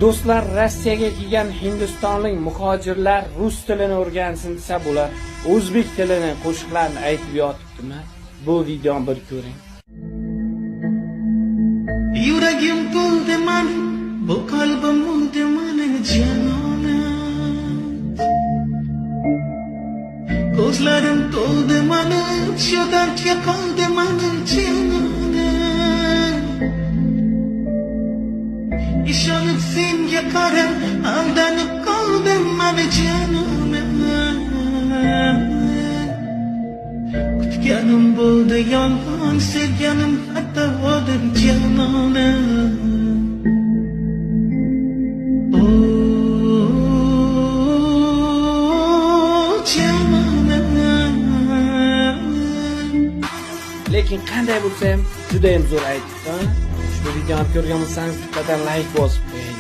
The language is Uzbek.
Do'stlar, Rossiyaga kelgan hindistonlik muhojirlar rus tilini o'rgansin desa bular o'zbek tilini qo'shiqlarni aytib yotibdimi? Bu videoni bir ko'ring. Yuragim to'ldi mening, bu qalbim o'ldi mening janonim. Ko'zlarim to'ldi mening, shu dardga qoldi mening janonim. İşanıp senga qarab, aldanib qoldim meni janonim. Kutganim bo'ldi yolg'on, sevganim xatodir janonim. Lekin qanday bo'lsa ham juda ham zo'r aytibdi. Ushbu videoni ko'rgan bo'lsangiz bittadan like bosib qo'ying.